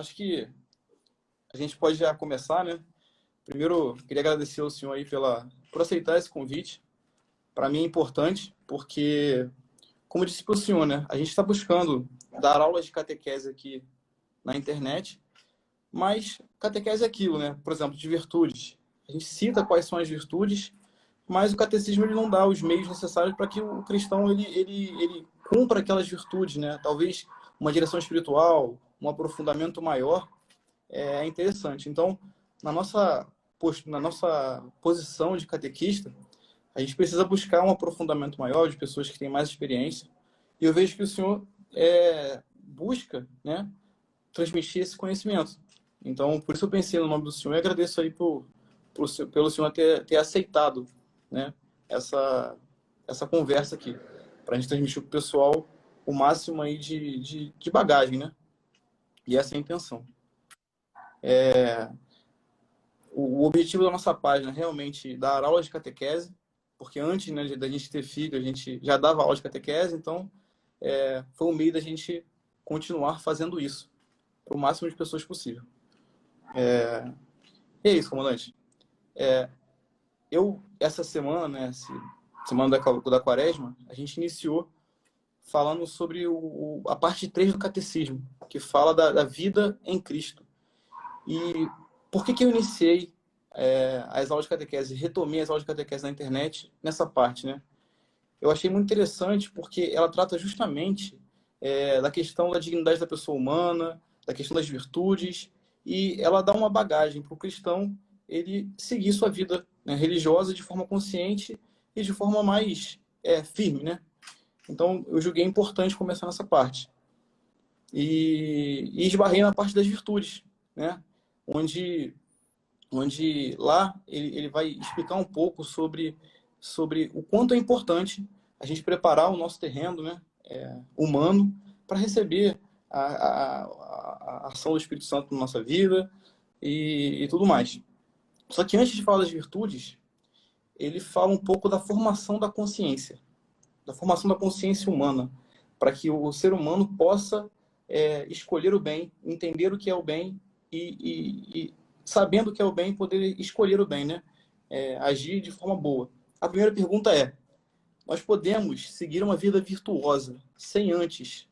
acho que a gente pode já começar, né? Primeiro, queria agradecer ao senhor aí por aceitar esse convite. Para mim é importante, porque, como eu disse para o senhor, né? A gente está buscando dar aulas de catequese aqui na internet, mas catequese é aquilo, né? Por exemplo, de virtudes. A gente cita quais são as virtudes, mas o catecismo ele não dá os meios necessários para que o cristão ele cumpra aquelas virtudes, né? Talvez uma direção espiritual, um aprofundamento maior é interessante. Então, na nossa posição de catequista, a gente precisa buscar um aprofundamento maior de pessoas que têm mais experiência. E eu vejo que o senhor busca, né, transmitir esse conhecimento. Então, por isso eu pensei no nome do senhor e agradeço aí pelo senhor ter aceitado, né, essa conversa aqui, para a gente transmitir para o pessoal o máximo aí de bagagem, né? E essa é a intenção. O objetivo da nossa página é realmente dar aulas de catequese, porque antes, né, da gente ter filho, a gente já dava aula de catequese, então foi um meio da gente continuar fazendo isso para o máximo de pessoas possível. E é isso, comandante. Essa semana, né, semana da Quaresma, a gente iniciou falando sobre a parte 3 do catecismo, que fala da vida em Cristo. E por que eu iniciei as aulas de catequese, retomei as aulas de catequese na internet nessa parte, né? Eu achei muito interessante porque ela trata justamente da questão da dignidade da pessoa humana, da questão das virtudes, e ela dá uma bagagem para o cristão ele seguir sua vida, né, religiosa de forma consciente e de forma mais firme, né? Então, eu julguei importante começar nessa parte. E esbarrei na parte das virtudes, né? Onde lá ele vai explicar um pouco sobre o quanto é importante a gente preparar o nosso terreno, né, humano para receber a ação do Espírito Santo na nossa vida e tudo mais. Só que antes de falar das virtudes, ele fala um pouco da formação da consciência humana, para que o ser humano possa escolher o bem, entender o que é o bem e sabendo o que é o bem, poder escolher o bem, né? Agir de forma boa. A primeira pergunta nós podemos seguir uma vida virtuosa sem antes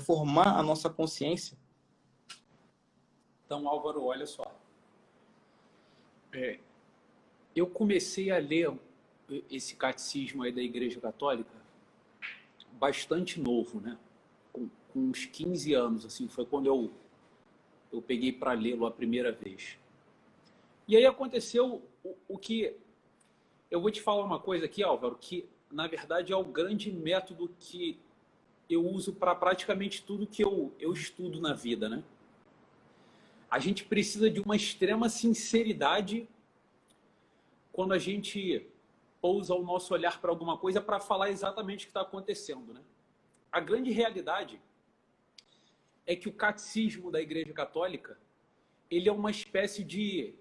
formar a nossa consciência? Então, Álvaro, olha só. Eu comecei a ler esse catecismo aí da Igreja Católica bastante novo, né? Com uns 15 anos, assim, foi quando eu peguei para lê-lo a primeira vez. E aí aconteceu o que... Eu vou te falar uma coisa aqui, Álvaro, que na verdade é o grande método que eu uso para praticamente tudo que eu estudo na vida, né? A gente precisa de uma extrema sinceridade quando a gente pousa o nosso olhar para alguma coisa para falar exatamente o que está acontecendo, né? A grande realidade é que o catecismo da Igreja Católica ele é uma espécie de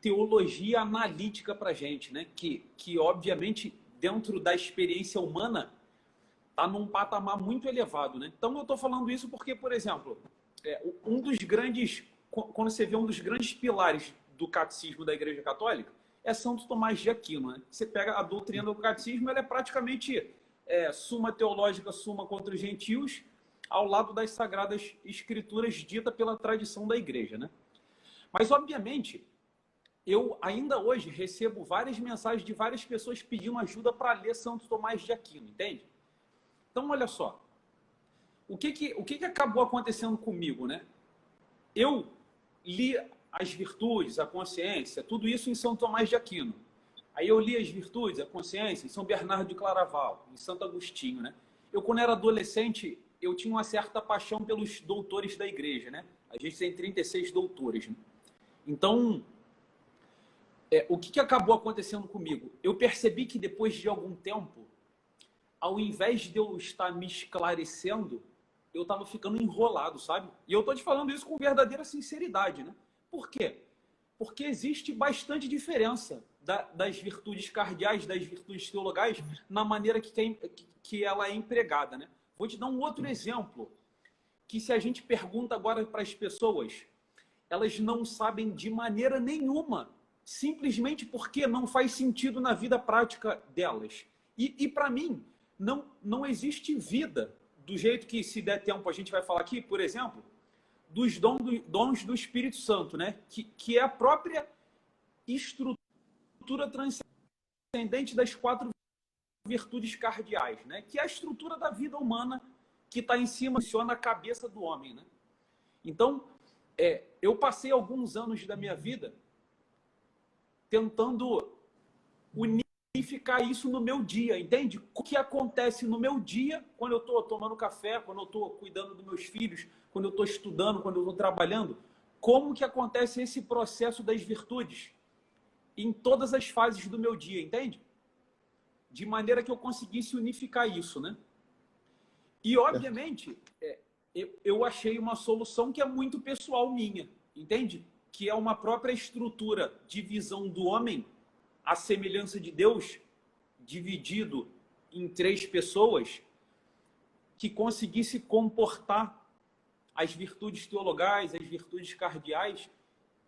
teologia analítica para a gente, né? Que obviamente, dentro da experiência humana, está num patamar muito elevado, né? Então, eu estou falando isso porque, por exemplo, quando você vê um dos grandes pilares do catecismo da Igreja Católica, é Santo Tomás de Aquino, né? Você pega a doutrina do catecismo, ela é praticamente suma teológica, suma contra os gentios, ao lado das sagradas escrituras dita pela tradição da igreja, né? Mas, obviamente, eu ainda hoje recebo várias mensagens de várias pessoas pedindo ajuda para ler Santo Tomás de Aquino, entende? Então, olha só, o que acabou acontecendo comigo, né? Eu li as virtudes, a consciência, tudo isso em São Tomás de Aquino. Aí eu li as virtudes, a consciência, em São Bernardo de Claraval, em Santo Agostinho, né? Eu, quando era adolescente, eu tinha uma certa paixão pelos doutores da igreja, né? A gente tem 36 doutores, né? Então, o que acabou acontecendo comigo? Eu percebi que depois de algum tempo, ao invés de eu estar me esclarecendo, eu estava ficando enrolado, sabe? E eu estou te falando isso com verdadeira sinceridade, né? Por quê? Porque existe bastante diferença das virtudes cardeais, das virtudes teologais, na maneira que ela é empregada, né? Vou te dar um outro exemplo, que se a gente pergunta agora para as pessoas, elas não sabem de maneira nenhuma, simplesmente porque não faz sentido na vida prática delas. E para mim, não existe vida do jeito que, se der tempo, a gente vai falar aqui, por exemplo, dos dons do Espírito Santo, né? Que é a própria estrutura transcendente das 4 virtudes cardeais, né? Que é a estrutura da vida humana que está em cima, funciona a cabeça do homem, né? Então, eu passei alguns anos da minha vida tentando unificar isso no meu dia, entende? O que acontece no meu dia, quando eu estou tomando café, quando eu estou cuidando dos meus filhos, quando eu estou estudando, quando eu estou trabalhando, como que acontece esse processo das virtudes em todas as fases do meu dia, entende? De maneira que eu conseguisse unificar isso, né? E, obviamente, eu achei uma solução que é muito pessoal minha, entende? Que é uma própria estrutura de visão do homem, a semelhança de Deus, dividido em 3 pessoas, que conseguisse comportar as virtudes teologais, as virtudes cardeais,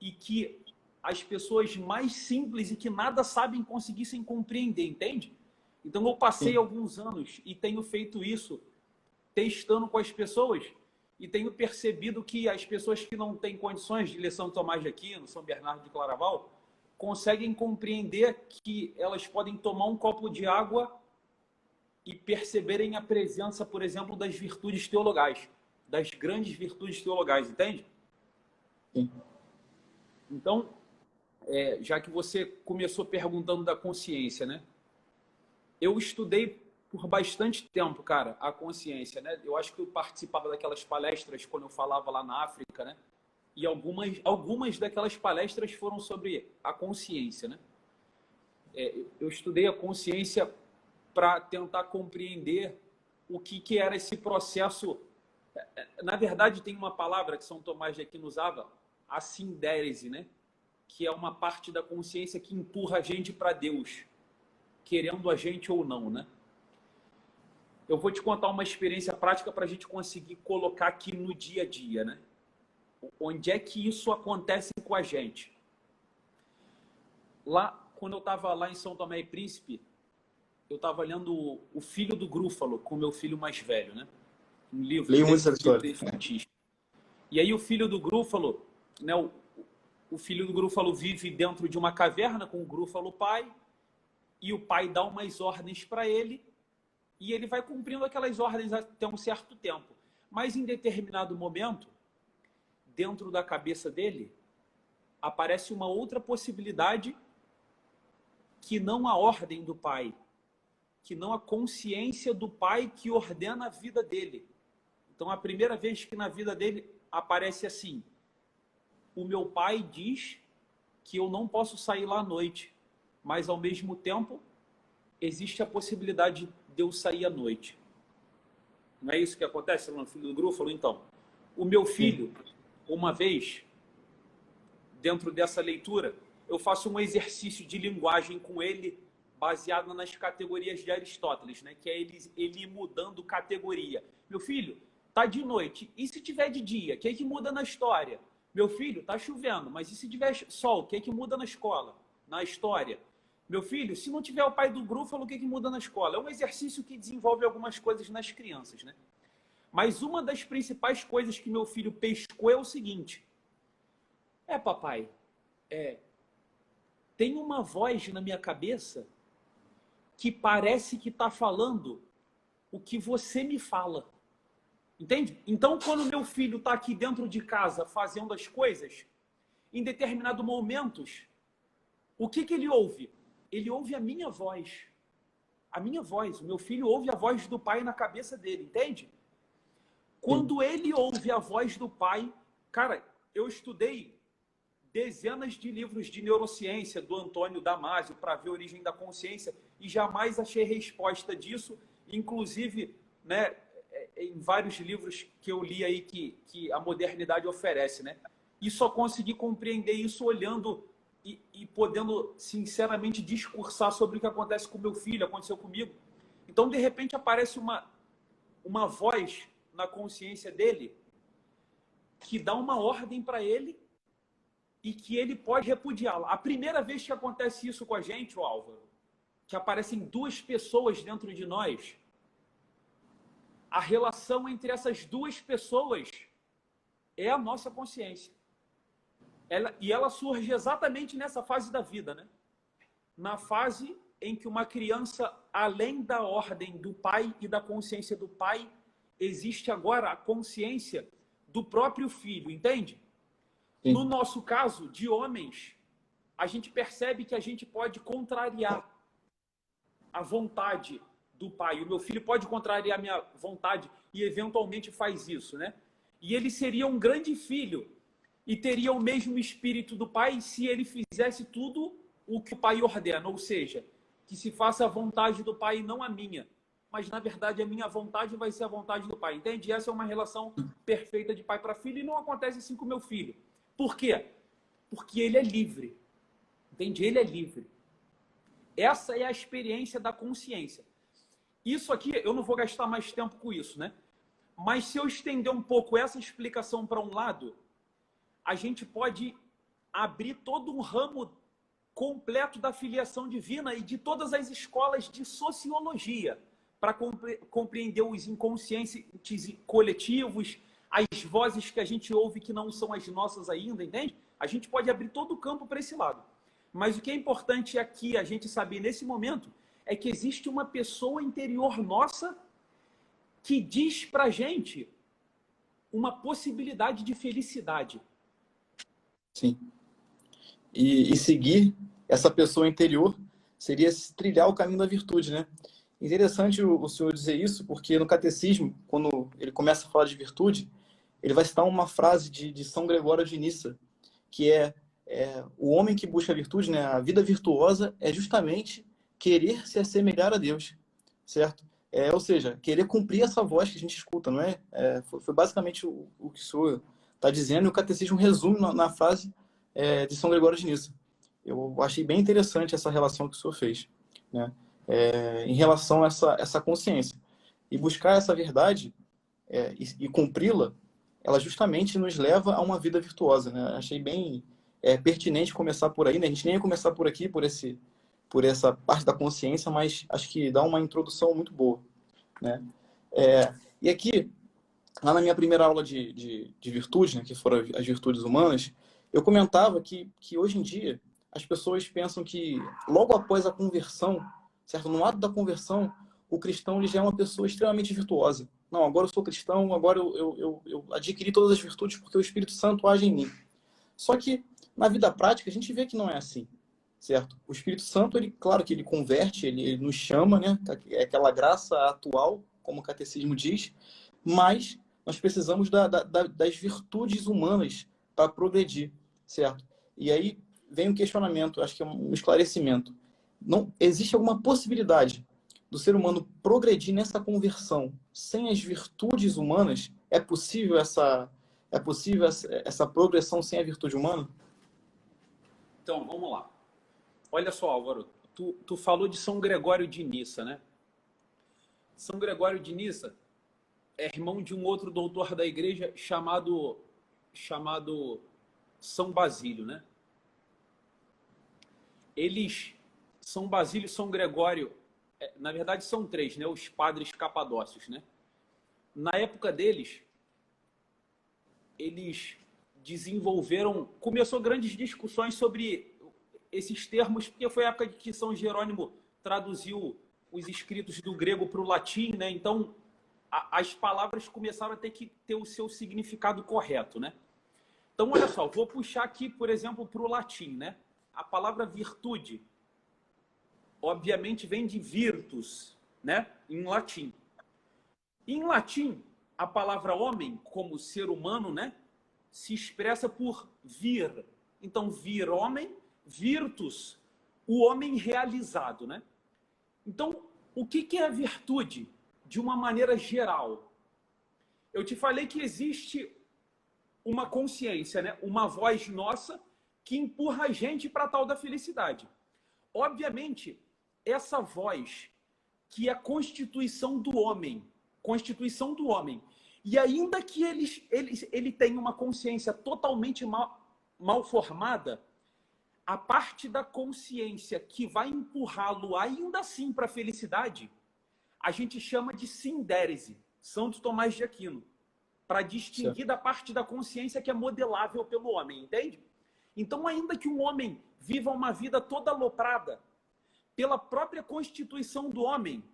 e que as pessoas mais simples e que nada sabem conseguissem compreender, entende? Então eu passei alguns anos e tenho feito isso, testando com as pessoas, e tenho percebido que as pessoas que não têm condições de ler São Tomás de Aquino, São Bernardo de Claraval, conseguem compreender que elas podem tomar um copo de água e perceberem a presença, por exemplo, das virtudes teologais, das grandes virtudes teologais, entende? Sim. Então, já que você começou perguntando da consciência, né? Eu estudei por bastante tempo, cara, a consciência, né? Eu acho que eu participava daquelas palestras quando eu falava lá na África, né? E algumas daquelas palestras foram sobre a consciência, né? Eu estudei a consciência para tentar compreender o que era esse processo. Na verdade, tem uma palavra que São Tomás de Aquino usava, a sindérese, né? Que é uma parte da consciência que empurra a gente para Deus, querendo a gente ou não, né? Eu vou te contar uma experiência prática para a gente conseguir colocar aqui no dia a dia, né? Onde é que isso acontece com a gente? Lá, quando eu estava lá em São Tomé e Príncipe, eu estava lendo O Filho do Grúfalo, com meu filho mais velho, né? Um livro infantil. E aí o filho do Grúfalo, né? O filho do Grúfalo vive dentro de uma caverna com o Grúfalo pai, e o pai dá umas ordens para ele, e ele vai cumprindo aquelas ordens até um certo tempo. Mas em determinado momento, dentro da cabeça dele, aparece uma outra possibilidade que não a ordem do pai, que não a consciência do pai que ordena a vida dele. Então, a primeira vez que na vida dele aparece assim: o meu pai diz que eu não posso sair lá à noite, mas ao mesmo tempo existe a possibilidade de eu sair à noite. Não é isso que acontece no filho do Grúfalo? Então, o meu filho, uma vez, dentro dessa leitura, eu faço um exercício de linguagem com ele, baseado nas categorias de Aristóteles, né? Que é ele mudando categoria. Meu filho, tá de noite, e se tiver de dia? O que é que muda na história? Meu filho, tá chovendo, mas e se tiver sol? O que é que muda na escola, na história? Meu filho, se não tiver o pai do Grúfalo, o que é que muda na escola? É um exercício que desenvolve algumas coisas nas crianças, né? Mas uma das principais coisas que meu filho pescou é o seguinte: papai, tem uma voz na minha cabeça que parece que está falando o que você me fala. Entende? Então, quando meu filho está aqui dentro de casa fazendo as coisas, em determinados momentos, o que ele ouve? Ele ouve a minha voz. A minha voz. O meu filho ouve a voz do pai na cabeça dele, entende? Quando ele ouve a voz do pai... Cara, eu estudei dezenas de livros de neurociência do Antônio Damasio para ver a origem da consciência e jamais achei resposta disso, inclusive, né, em vários livros que eu li aí que a modernidade oferece, né? E só consegui compreender isso olhando e podendo sinceramente discursar sobre o que acontece com meu filho, aconteceu comigo. Então, de repente, aparece uma voz na consciência dele que dá uma ordem para ele e que ele pode repudiá-la. A primeira vez que acontece isso com a gente, Álvaro, que aparecem duas pessoas dentro de nós, a relação entre essas duas pessoas é a nossa consciência. Ela surge exatamente nessa fase da vida, né? Na fase em que uma criança, além da ordem do pai e da consciência do pai, existe agora a consciência do próprio filho, entende? Sim. No nosso caso, de homens, a gente percebe que a gente pode contrariar a vontade do pai. O meu filho pode contrariar a minha vontade e eventualmente faz isso, né? E ele seria um grande filho e teria o mesmo espírito do pai se ele fizesse tudo o que o pai ordena, ou seja, que se faça a vontade do pai e não a minha. Mas, na verdade, a minha vontade vai ser a vontade do pai, entende? Essa é uma relação perfeita de pai para filho e não acontece assim com o meu filho. Por quê? Porque ele é livre, entende? Ele é livre. Essa é a experiência da consciência. Isso aqui, eu não vou gastar mais tempo com isso, né? Mas se eu estender um pouco essa explicação para um lado, a gente pode abrir todo um ramo completo da filiação divina e de todas as escolas de sociologia para compreender os inconscientes coletivos, as vozes que a gente ouve que não são as nossas ainda, entende? A gente pode abrir todo o campo para esse lado. Mas o que é importante aqui a gente saber nesse momento é que existe uma pessoa interior nossa que diz para a gente uma possibilidade de felicidade. Sim. E seguir essa pessoa interior seria trilhar o caminho da virtude, né? Interessante o senhor dizer isso, porque no catecismo, quando ele começa a falar de virtude, ele vai citar uma frase de São Gregório de Nissa, que é o homem que busca a virtude, né? A vida virtuosa é justamente querer se assemelhar a Deus, certo? Ou seja, querer cumprir essa voz que a gente escuta, não é? Foi basicamente o que o senhor está dizendo, e o catecismo resume na frase de São Gregório de Nissa. Eu achei bem interessante essa relação que o senhor fez, né? Em relação a essa consciência. E buscar essa verdade e cumpri-la, ela justamente nos leva a uma vida virtuosa, né? Achei bem pertinente começar por aí, né? A gente nem ia começar por aqui, por essa parte da consciência, mas acho que dá uma introdução muito boa, né? E aqui, lá na minha primeira aula de virtude, né, que foram as virtudes humanas, eu comentava que hoje em dia as pessoas pensam que logo após a conversão, certo? No ato da conversão, o cristão ele já é uma pessoa extremamente virtuosa. Não, agora eu sou cristão, agora eu adquiri todas as virtudes porque o Espírito Santo age em mim. Só que na vida prática a gente vê que não é assim, certo? O Espírito Santo, ele, claro que ele converte, ele nos chama, né? É aquela graça atual, como o catecismo diz, mas nós precisamos das virtudes humanas para progredir, certo? E aí vem um questionamento, acho que é um esclarecimento. Não existe alguma possibilidade do ser humano progredir nessa conversão sem as virtudes humanas? É possível essa progressão sem a virtude humana? Então, vamos lá. Olha só, Álvaro, tu falou de São Gregório de Nissa, né? São Gregório de Nissa é irmão de um outro doutor da igreja chamado São Basílio, né? Eles, São Basílio e São Gregório, na verdade são três, né? Os padres capadócios, né? Na época deles, eles começou grandes discussões sobre esses termos, porque foi a época de que São Jerônimo traduziu os escritos do grego para o latim, né? Então, as palavras começaram a ter que ter o seu significado correto, né? Então, olha só, vou puxar aqui, por exemplo, para o latim, né? A palavra virtude, obviamente, vem de virtus, né? Em latim. Em latim, a palavra homem, como ser humano, né? Se expressa por vir. Então, vir, homem, virtus, o homem realizado, né? Então, o que é a virtude? De uma maneira geral. Eu te falei que existe uma consciência, né? Uma voz nossa que empurra a gente para a tal da felicidade. Obviamente, essa voz, que é a constituição do homem, E ainda que ele tenha uma consciência totalmente mal formada, a parte da consciência que vai empurrá-lo ainda assim para a felicidade, a gente chama de sindérese, Santo Tomás de Aquino, para distinguir da parte da consciência que é modelável pelo homem, entende? Então, ainda que um homem viva uma vida toda aloprada, pela própria constituição do homem,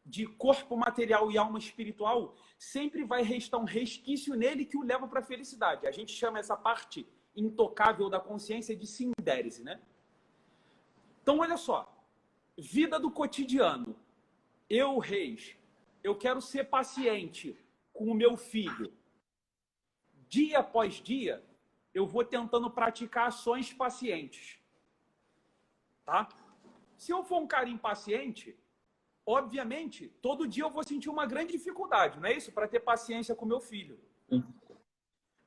de corpo material e alma espiritual, sempre vai restar um resquício nele que o leva para a felicidade. A gente chama essa parte intocável da consciência de sindérese, né? Então, olha só. Vida do cotidiano. Eu, Reis, eu quero ser paciente com o meu filho. Dia após dia, eu vou tentando praticar ações pacientes. Tá? Se eu for um cara impaciente, obviamente, todo dia eu vou sentir uma grande dificuldade, não é isso? Para ter paciência com meu filho.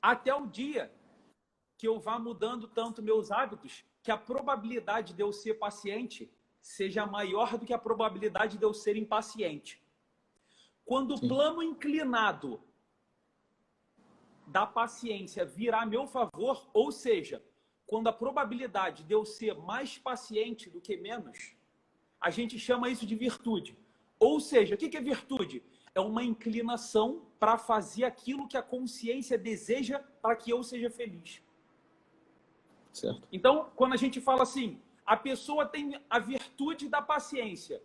Até o dia que eu vá mudando tanto meus hábitos, que a probabilidade de eu ser paciente seja maior do que a probabilidade de eu ser impaciente. Quando o plano inclinado da paciência virar a meu favor, ou seja, quando a probabilidade de eu ser mais paciente do que menos, a gente chama isso de virtude. Ou seja, o que é virtude? É uma inclinação para fazer aquilo que a consciência deseja para que eu seja feliz. Certo. Então, quando a gente fala assim, a pessoa tem a virtude da paciência,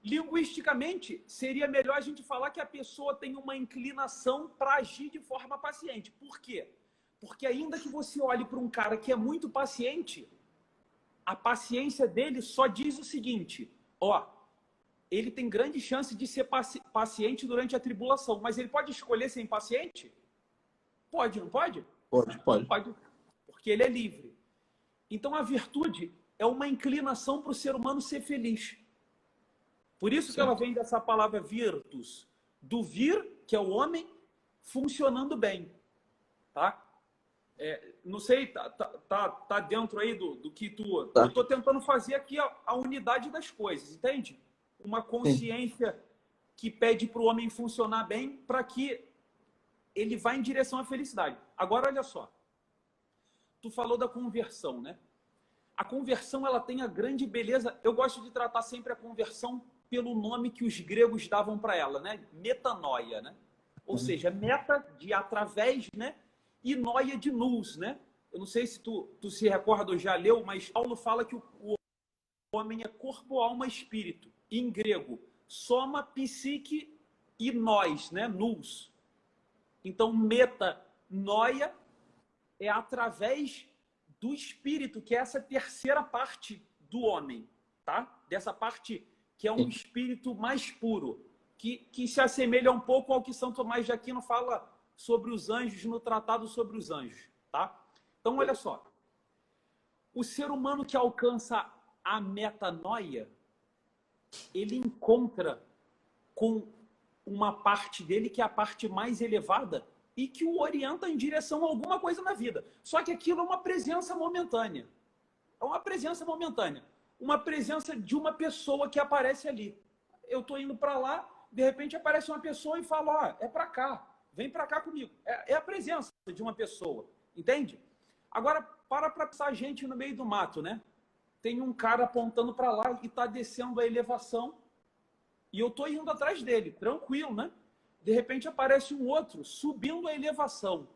linguisticamente, seria melhor a gente falar que a pessoa tem uma inclinação para agir de forma paciente. Por quê? Porque ainda que você olhe para um cara que é muito paciente, a paciência dele só diz o seguinte, ó, ele tem grande chance de ser paciente durante a tribulação, mas ele pode escolher ser impaciente? Pode, não pode? Pode. Pode, porque ele é livre. Então, a virtude é uma inclinação para o ser humano ser feliz. Por isso que ela vem dessa palavra virtus, do vir, que é o homem, funcionando bem. Tá? Não sei, tá dentro aí do que tu... Tá. Eu estou tentando fazer aqui a unidade das coisas, entende? Uma consciência que pede para o homem funcionar bem para que ele vá em direção à felicidade. Agora, olha só. Tu falou da conversão, né? A conversão, ela tem a grande beleza... Eu gosto de tratar sempre a conversão pelo nome que os gregos davam para ela, né? Metanoia, né? Ou seja, meta de através, né? E noia de nous, né? Eu não sei se tu se recorda ou já leu, mas Paulo fala que o homem é corpo, alma, espírito. Em grego, soma, psique e nós, né? Nous. Então, metanoia é através do espírito, que é essa terceira parte do homem, tá? Dessa parte que é um espírito mais puro, que se assemelha um pouco ao que São Tomás de Aquino fala sobre os anjos no Tratado sobre os Anjos, tá? Então, olha só. O ser humano que alcança a metanoia, ele encontra com uma parte dele que é a parte mais elevada e que o orienta em direção a alguma coisa na vida. Só que aquilo é uma presença momentânea. É uma presença momentânea. Uma presença de uma pessoa que aparece ali. Eu estou indo para lá, de repente aparece uma pessoa e fala, ó, é para cá, vem para cá comigo. É a presença de uma pessoa, entende? Agora, para passar gente no meio do mato, né? Tem um cara apontando para lá e está descendo a elevação e eu estou indo atrás dele, tranquilo, né? De repente aparece um outro subindo a elevação.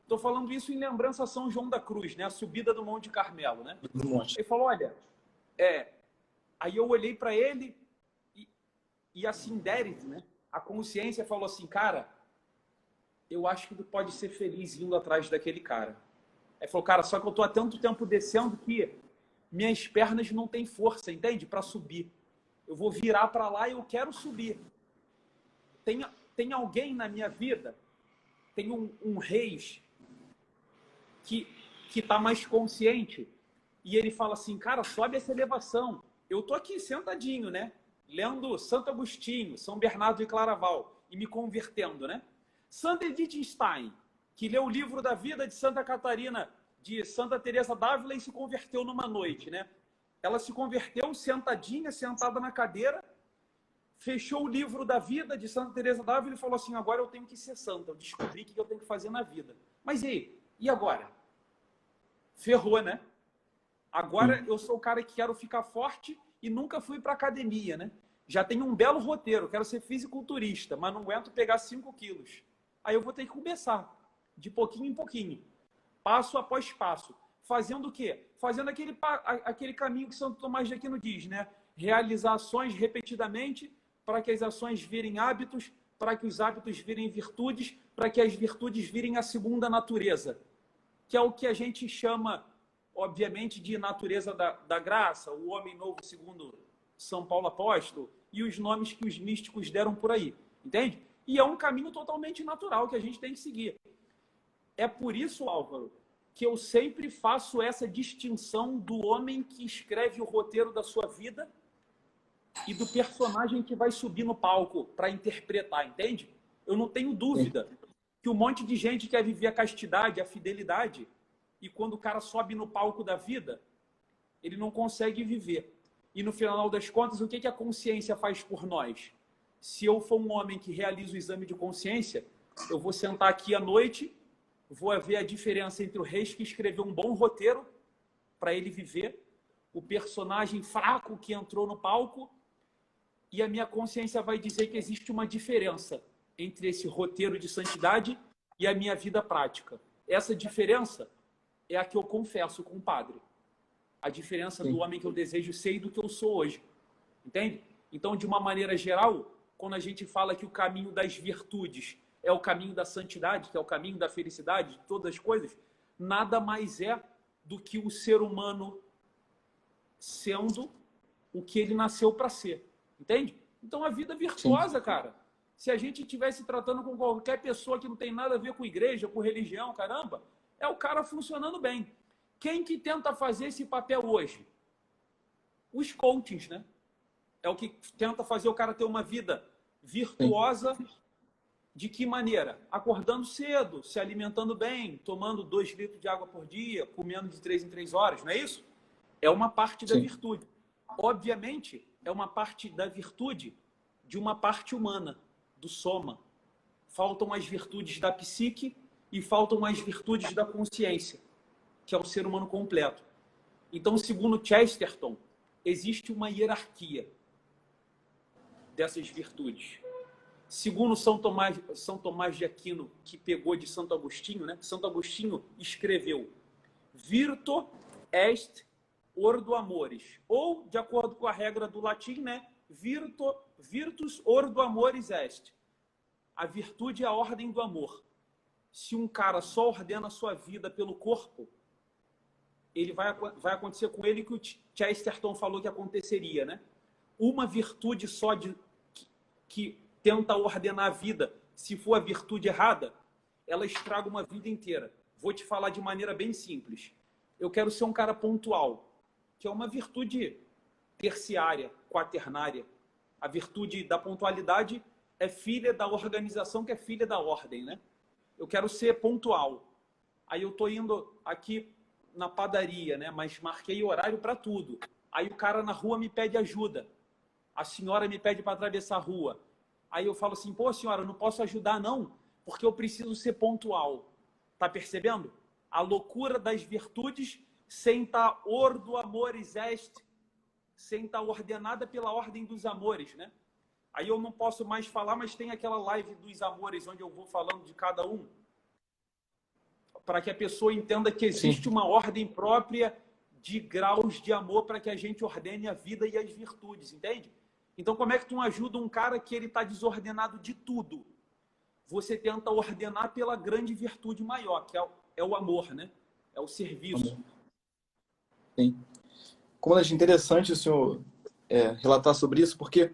Estou falando isso em lembrança a São João da Cruz, né? A subida do Monte Carmelo, né? Ele falou, olha, aí eu olhei para ele e a sindérese, né? A consciência falou assim, cara, eu acho que tu pode ser feliz indo atrás daquele cara. Aí falou, cara, só que eu estou há tanto tempo descendo que minhas pernas não têm força, entende? Para subir. Eu vou virar para lá e eu quero subir. Tem alguém na minha vida, tem um Reis que está mais consciente e ele fala assim, cara, sobe essa elevação. Eu tô aqui sentadinho, né? Lendo Santo Agostinho, São Bernardo de Claraval e me convertendo, né? Santa Edith Stein, que leu o livro da vida de Santa Catarina, de Santa Teresa d'Ávila e se converteu numa noite, né? Ela se converteu sentadinha, sentada na cadeira, fechou o livro da vida de Santa Teresa d'Ávila e falou assim, agora eu tenho que ser santa, eu descobri o que eu tenho que fazer na vida. Mas e agora? Ferrou, né? Agora eu sou o cara que quero ficar forte e nunca fui para academia, né? Já tenho um belo roteiro, quero ser fisiculturista, mas não aguento pegar 5 quilos. Aí eu vou ter que começar, de pouquinho em pouquinho, passo após passo. Fazendo o quê? Fazendo aquele caminho que Santo Tomás de Aquino diz, né? Realizar ações repetidamente para que as ações virem hábitos, para que os hábitos virem virtudes, para que as virtudes virem a segunda natureza, que é o que a gente chama, obviamente, de natureza da graça, o homem novo segundo São Paulo Apóstolo, e os nomes que os místicos deram por aí, entende? E é um caminho totalmente natural que a gente tem que seguir. É por isso, Álvaro, que eu sempre faço essa distinção do homem que escreve o roteiro da sua vida e do personagem que vai subir no palco para interpretar, entende? Eu não tenho dúvida que um monte de gente quer viver a castidade, a fidelidade, e quando o cara sobe no palco da vida, ele não consegue viver. E no final das contas, o que a consciência faz por nós? Se eu for um homem que realiza o exame de consciência, eu vou sentar aqui à noite, vou ver a diferença entre o rei que escreveu um bom roteiro para ele viver, o personagem fraco que entrou no palco, e a minha consciência vai dizer que existe uma diferença entre esse roteiro de santidade e a minha vida prática. Essa diferença é a que eu confesso com o padre. A diferença do homem que eu desejo ser e do que eu sou hoje. Entende? Então, de uma maneira geral, quando a gente fala que o caminho das virtudes é o caminho da santidade, que é o caminho da felicidade, de todas as coisas, nada mais é do que o ser humano sendo o que ele nasceu para ser. Entende? Então, a vida virtuosa, cara, se a gente estivesse tratando com qualquer pessoa que não tem nada a ver com igreja, com religião, caramba, é o cara funcionando bem. Quem que tenta fazer esse papel hoje? Os coachings, né? É o que tenta fazer o cara ter uma vida virtuosa. De que maneira? Acordando cedo, se alimentando bem, tomando 2 litros de água por dia, comendo de 3 em 3 horas, não é isso? É uma parte da virtude. Obviamente, é uma parte da virtude de uma parte humana, do soma. Faltam as virtudes da psique e faltam as virtudes da consciência, que é o ser humano completo. Então, segundo Chesterton, existe uma hierarquia dessas virtudes. Segundo São Tomás de Aquino, que pegou de Santo Agostinho, né? Santo Agostinho escreveu Virtu est ordo amoris, ou, de acordo com a regra do latim, né? Virtus ordo amoris est. A virtude é a ordem do amor. Se um cara só ordena a sua vida pelo corpo, ele vai acontecer com ele que o Chesterton falou que aconteceria, né? Uma virtude só que tenta ordenar a vida, se for a virtude errada, ela estraga uma vida inteira. Vou te falar de maneira bem simples. Eu quero ser um cara pontual, que é uma virtude terciária, quaternária. A virtude da pontualidade é filha da organização, que é filha da ordem, né? Eu quero ser pontual. Aí eu estou indo aqui na padaria, né? Mas marquei horário para tudo. Aí o cara na rua me pede ajuda. A senhora me pede para atravessar a rua. Aí eu falo assim, pô, senhora, eu não posso ajudar não, porque eu preciso ser pontual. Tá percebendo? A loucura das virtudes sem estar ordo amoris est, sem estar ordenada pela ordem dos amores, né? Aí eu não posso mais falar, mas tem aquela live dos amores, onde eu vou falando de cada um, para que a pessoa entenda que existe uma ordem própria de graus de amor para que a gente ordene a vida e as virtudes, entende? Então, como é que tu ajuda um cara que ele está desordenado de tudo? Você tenta ordenar pela grande virtude maior, que é o amor, né? É o serviço. Sim. Como é interessante o senhor relatar sobre isso, porque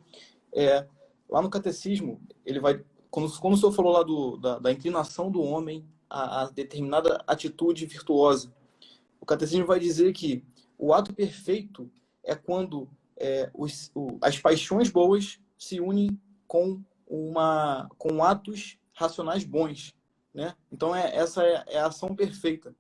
lá no catecismo, ele vai, quando o senhor falou lá da inclinação do homem a determinada atitude virtuosa, o catecismo vai dizer que o ato perfeito é quando as paixões boas se unem com atos racionais bons, né? Então, essa é a ação perfeita.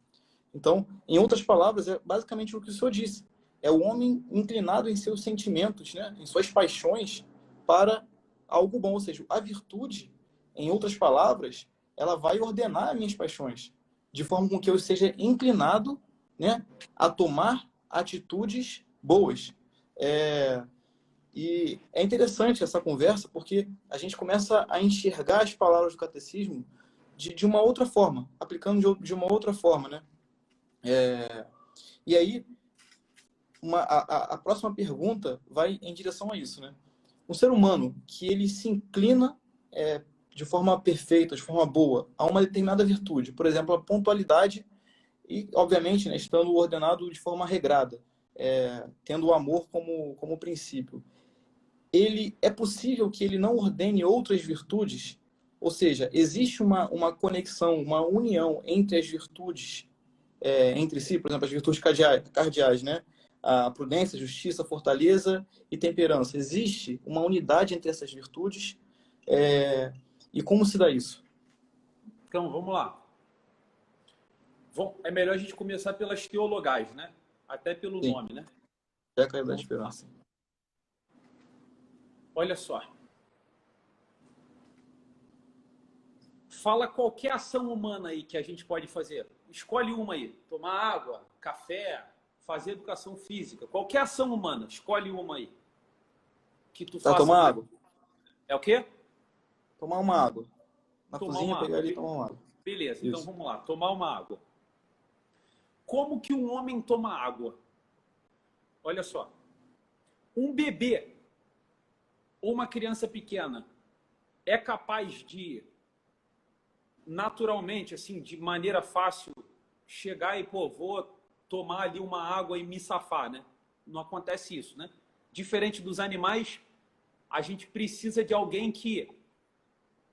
Então, em outras palavras, é basicamente o que o senhor disse. É o homem inclinado em seus sentimentos, né? Em suas paixões, para algo bom. Ou seja, a virtude, em outras palavras, ela vai ordenar minhas paixões, de forma com que eu seja inclinado, né, a tomar atitudes boas. E é interessante essa conversa, porque a gente começa a enxergar as palavras do catecismo de uma outra forma, aplicando de uma outra forma, né? E aí, a próxima pergunta vai em direção a isso, né? Um ser humano que ele se inclina de forma perfeita, de forma boa, a uma determinada virtude, por exemplo, a pontualidade, e, obviamente, né, estando ordenado de forma regrada, tendo o amor como princípio. É possível que ele não ordene outras virtudes? Ou seja, existe uma conexão, uma união entre as virtudes entre si, por exemplo, as virtudes cardeais, né? A prudência, justiça, fortaleza e temperança. Existe uma unidade entre essas virtudes? E como se dá isso? Então, vamos lá. É melhor a gente começar pelas teologais, né? Até pelo Sim. nome, né? Década da Esperança. Olha só. Fala qualquer ação humana aí que a gente pode fazer. Escolhe uma aí. Tomar água, café, fazer educação física. Qualquer ação humana, escolhe uma aí. Que tu faça. Tomar água. É o quê? Tomar uma água. Na Tomar cozinha, uma pegar água. ali e tomar uma água. Beleza, Isso. então vamos lá. Tomar uma água. Como que um homem toma água? Olha só. Um bebê ou uma criança pequena é capaz de, naturalmente, assim, de maneira fácil, chegar e, vou tomar ali uma água e me safar, né? Não acontece isso, né? Diferente dos animais, a gente precisa de alguém que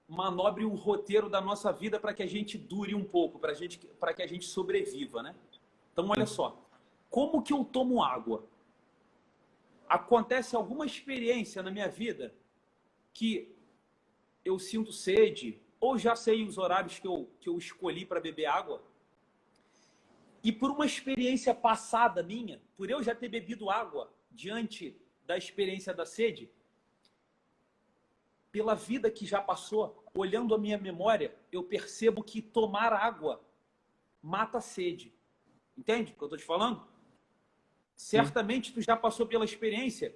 manobre o roteiro da nossa vida para que a gente dure um pouco, para que a gente sobreviva, né? Então, olha só. Como que eu tomo água? Acontece alguma experiência na minha vida que eu sinto sede, ou já sei os horários que eu escolhi para beber água, e por uma experiência passada minha, por eu já ter bebido água diante da experiência da sede, pela vida que já passou, olhando a minha memória, eu percebo que tomar água mata a sede. Entende o que eu estou te falando? Certamente tu já passou pela experiência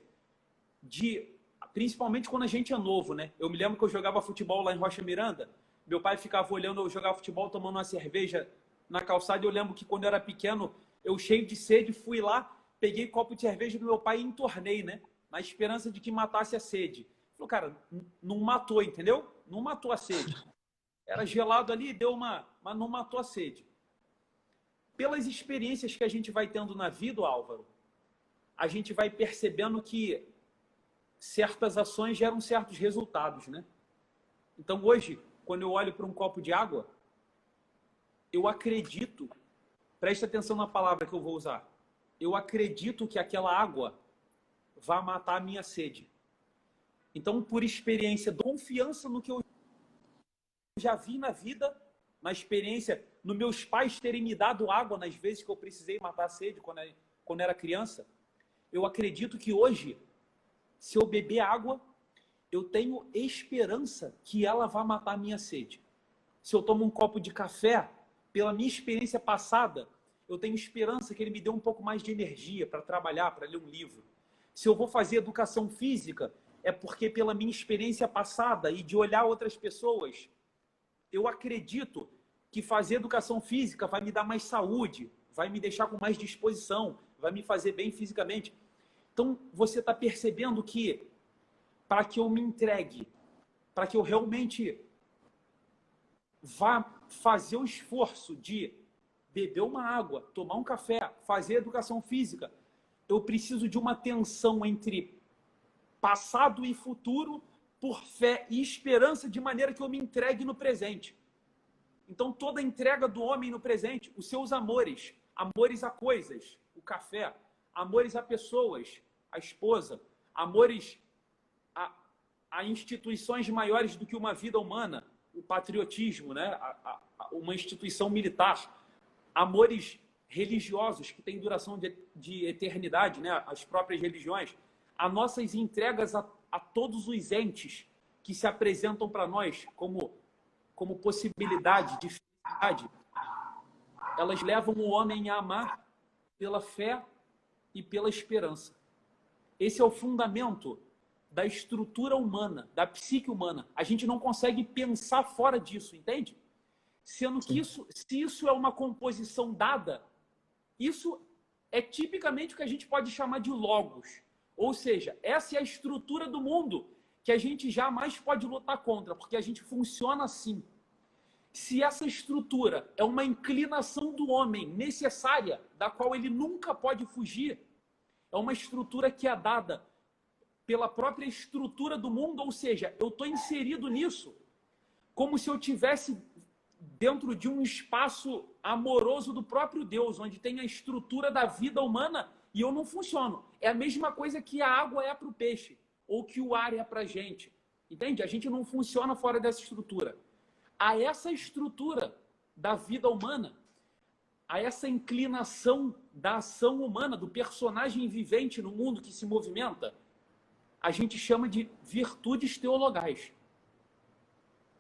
de, principalmente quando a gente é novo, né? Eu me lembro que eu jogava futebol lá em Rocha Miranda, meu pai ficava olhando eu jogar futebol, tomando uma cerveja na calçada, e eu lembro que quando eu era pequeno, eu cheio de sede, fui lá, peguei um copo de cerveja do meu pai e entornei, né? Na esperança de que matasse a sede. Falou, cara, não matou, entendeu? Não matou a sede. Era gelado ali, mas não matou a sede. Pelas experiências que a gente vai tendo na vida, Álvaro, a gente vai percebendo que certas ações geram certos resultados, né? Então, hoje, quando eu olho para um copo de água, eu acredito, preste atenção na palavra que eu vou usar, eu acredito que aquela água vai matar a minha sede. Então, por experiência, confiança no que eu já vi na vida, na experiência, nos meus pais terem me dado água nas vezes que eu precisei matar a sede quando era criança, eu acredito que hoje, se eu beber água, eu tenho esperança que ela vai matar a minha sede. Se eu tomo um copo de café, pela minha experiência passada, eu tenho esperança que ele me dê um pouco mais de energia para trabalhar, para ler um livro. Se eu vou fazer educação física, é porque pela minha experiência passada e de olhar outras pessoas, eu acredito que fazer educação física vai me dar mais saúde, vai me deixar com mais disposição, vai me fazer bem fisicamente. Então, você está percebendo que para que eu me entregue, para que eu realmente vá fazer o esforço de beber uma água, tomar um café, fazer educação física, eu preciso de uma tensão entre passado e futuro por fé e esperança, de maneira que eu me entregue no presente. Então, toda a entrega do homem no presente, os seus amores, amores a coisas, café, amores a pessoas, a esposa, amores a instituições maiores do que uma vida humana, o patriotismo, né? Uma instituição militar, amores religiosos que têm duração de eternidade, né? As próprias religiões, as nossas entregas a todos os entes que se apresentam para nós como possibilidade de felicidade, elas levam o homem a amar pela fé e pela esperança. Esse é o fundamento da estrutura humana, da psique humana. A gente não consegue pensar fora disso, entende? Sendo que se isso é uma composição dada, isso é tipicamente o que a gente pode chamar de logos. Ou seja, essa é a estrutura do mundo que a gente jamais pode lutar contra, porque a gente funciona assim. Se essa estrutura é uma inclinação do homem necessária, da qual ele nunca pode fugir, é uma estrutura que é dada pela própria estrutura do mundo, ou seja, eu estou inserido nisso, como se eu tivesse dentro de um espaço amoroso do próprio Deus, onde tem a estrutura da vida humana e eu não funciono. É a mesma coisa que a água é para o peixe, ou que o ar é para a gente. Entende? A gente não funciona fora dessa estrutura. A essa estrutura da vida humana, a essa inclinação da ação humana, do personagem vivente no mundo que se movimenta, a gente chama de virtudes teologais.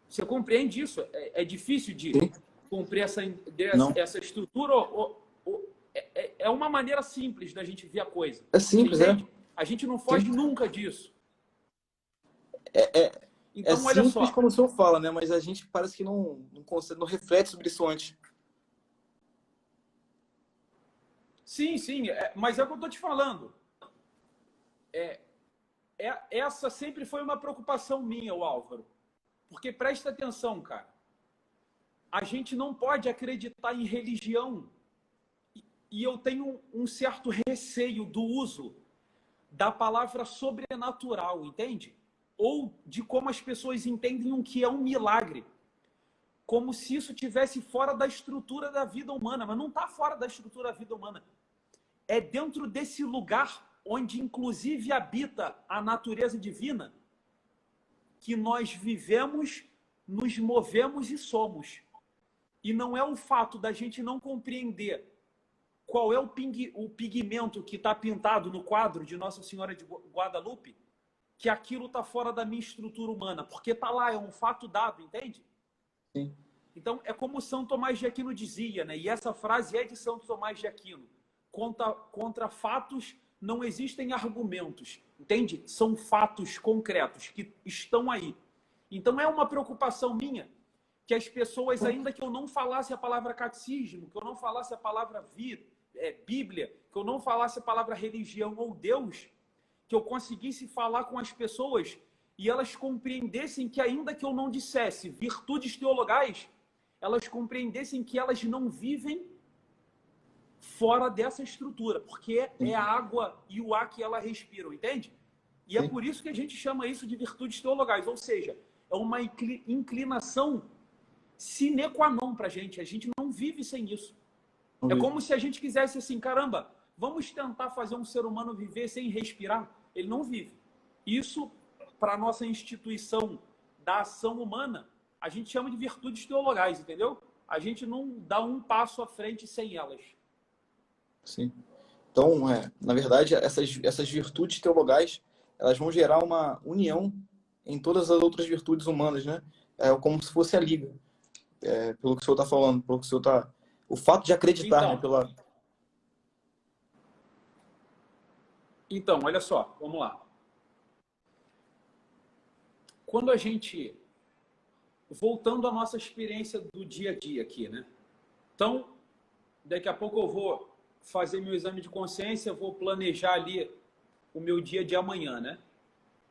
Você compreende isso? É difícil de compreender essa estrutura? É uma maneira simples da gente ver a coisa. É simples, é. A gente não foge nunca disso. Então, é olha simples só. Como o senhor fala, né? Mas a gente parece que não consegue, não reflete sobre isso antes. Sim, mas é o que eu estou te falando. Essa sempre foi uma preocupação minha, o Álvaro. Porque presta atenção, cara. A gente não pode acreditar em religião. E eu tenho um certo receio do uso da palavra sobrenatural, entende? Ou de como as pessoas entendem o que é um milagre. Como se isso estivesse fora da estrutura da vida humana. Mas não está fora da estrutura da vida humana. É dentro desse lugar onde inclusive habita a natureza divina que nós vivemos, nos movemos e somos. E não é o fato da gente não compreender qual é o pigmento que está pintado no quadro de Nossa Senhora de Guadalupe, que aquilo está fora da minha estrutura humana, porque está lá, é um fato dado, entende? Sim. Então, é como São Tomás de Aquino dizia, né? E essa frase é de São Tomás de Aquino. Contra fatos não existem argumentos, entende? São fatos concretos que estão aí. Então, é uma preocupação minha que as pessoas, ainda que eu não falasse a palavra catecismo, que eu não falasse a palavra Bíblia, que eu não falasse a palavra religião ou Deus, que eu conseguisse falar com as pessoas e elas compreendessem que, ainda que eu não dissesse virtudes teologais, elas compreendessem que elas não vivem fora dessa estrutura, porque é a água e o ar que ela respiram, entende? E é por isso que a gente chama isso de virtudes teologais, ou seja, é uma inclinação sine qua non para a gente não vive sem isso. É como se a gente quisesse assim, caramba, vamos tentar fazer um ser humano viver sem respirar. Ele não vive. Isso, para a nossa instituição da ação humana, a gente chama de virtudes teologais, entendeu? A gente não dá um passo à frente sem elas. Sim. Então, na verdade, essas virtudes teologais, elas vão gerar uma união em todas as outras virtudes humanas, né? É como se fosse a liga. Pelo que o senhor está falando, pelo que o senhor está... O fato de acreditar, então, né? Pela... Então, olha só, vamos lá. Quando a gente... Voltando à nossa experiência do dia a dia aqui, né? Então, daqui a pouco eu vou fazer meu exame de consciência, vou planejar ali o meu dia de amanhã, né?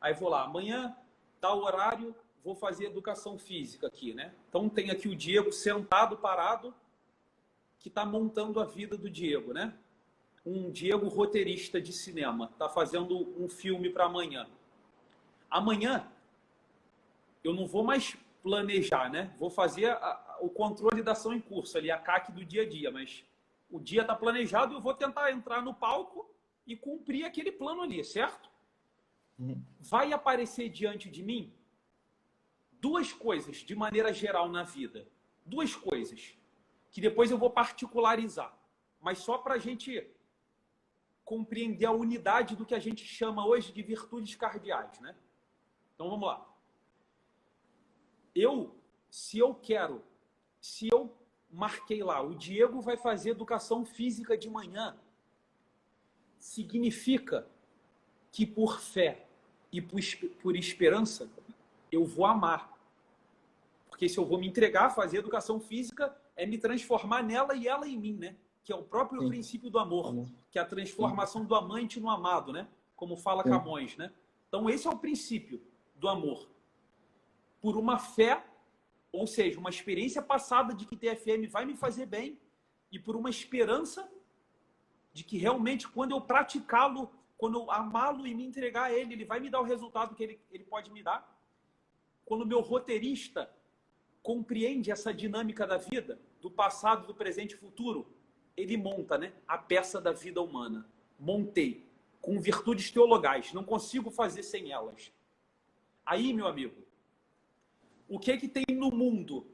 Aí vou lá, amanhã, tal horário, vou fazer educação física aqui, né? Então tem aqui o Diego sentado, parado, que está montando a vida do Diego, né? Um Diego roteirista de cinema, está fazendo um filme para amanhã. Amanhã, eu não vou mais planejar, né? Vou fazer o controle da ação em curso ali, a CAC do dia a dia, mas o dia está planejado e eu vou tentar entrar no palco e cumprir aquele plano ali, certo? Vai aparecer diante de mim duas coisas, de maneira geral, na vida. Duas coisas, que depois eu vou particularizar, mas só para a gente compreender a unidade do que a gente chama hoje de virtudes cardeais, né? Então, vamos lá. se eu marquei lá, o Diego vai fazer educação física de manhã, significa que por fé e por esperança eu vou amar. Porque se eu vou me entregar, fazer educação física é me transformar nela e ela em mim, né? Que é o próprio Sim. princípio do amor, que é a transformação do amante no amado, né? Como fala Sim. Camões, né? Então esse é o princípio do amor. Por uma fé, ou seja, uma experiência passada de que TFM vai me fazer bem, e por uma esperança de que realmente quando eu praticá-lo, quando eu amá-lo e me entregar a ele, ele vai me dar o resultado que ele pode me dar. Quando o meu roteirista compreende essa dinâmica da vida, do passado, do presente e futuro, ele monta, né, a peça da vida humana. Montei, com virtudes teologais, não consigo fazer sem elas. Aí, meu amigo, o que tem no mundo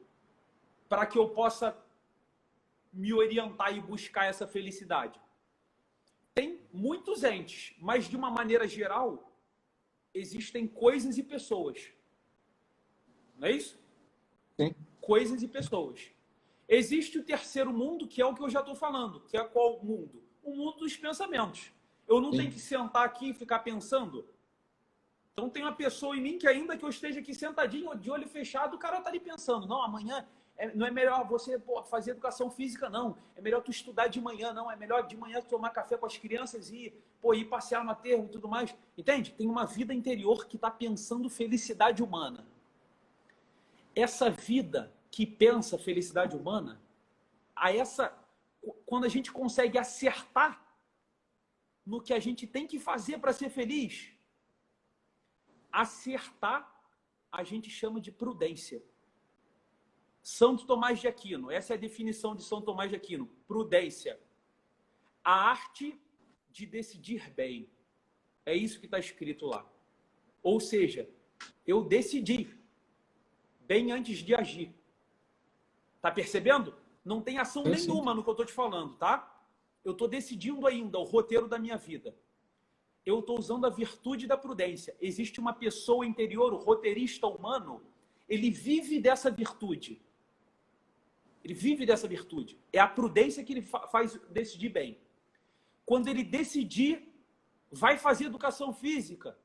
para que eu possa me orientar e buscar essa felicidade? Tem muitos entes, mas de uma maneira geral, existem coisas e pessoas. Não é isso? Sim. Coisas e pessoas. Existe o terceiro mundo, que é o que eu já estou falando. Que é qual mundo? O mundo dos pensamentos. Eu não tenho que sentar aqui e ficar pensando. Então tem uma pessoa em mim que ainda que eu esteja aqui sentadinho, de olho fechado, o cara está ali pensando, não, amanhã não é melhor você fazer educação física, não. É melhor tu estudar de manhã, não. É melhor de manhã tomar café com as crianças e ir passear no aterro e tudo mais. Entende? Tem uma vida interior que está pensando felicidade humana. Essa vida que pensa felicidade humana, quando a gente consegue acertar no que a gente tem que fazer para ser feliz, acertar a gente chama de prudência. Santo Tomás de Aquino, essa é a definição de São Tomás de Aquino, prudência. A arte de decidir bem. É isso que está escrito lá. Ou seja, eu decidi bem antes de agir. Tá percebendo? Não tem ação nenhuma no que eu estou te falando, tá? Eu estou decidindo ainda o roteiro da minha vida. Eu estou usando a virtude da prudência. Existe uma pessoa interior, o roteirista humano, ele vive dessa virtude. Ele vive dessa virtude. É a prudência que ele faz decidir bem. Quando ele decidir, vai fazer educação física